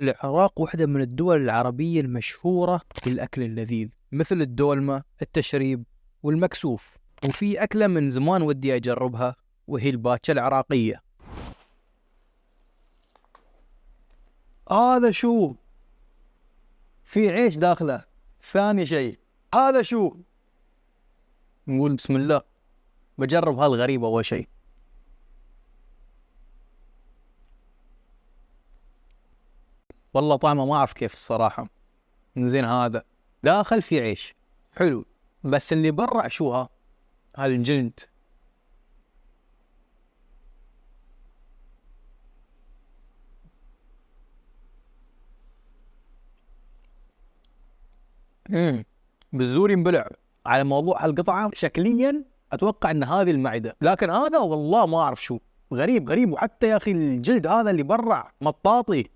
العراق واحدة من الدول العربية المشهورة بالأكل اللذيذ، مثل الدولمة، التشريب، والمكسوف. وفي أكلة من زمان ودي أجربها، وهي الباتشة العراقية. هذا شو؟ في عيش داخله. ثاني شيء، هذا شو؟ نقول بسم الله. بجرب هالغريب أول شيء. والله طعمه ما أعرف كيف الصراحة. زين، هذا داخل في عيش حلو، بس اللي برا شو هذا الجلد. بالزور ينبلع. على موضوع هالقطعة، شكليا أتوقع أن هذه المعدة، لكن هذا والله ما أعرف شو. غريب غريب. وحتى يا أخي الجلد هذا اللي برا مطاطي.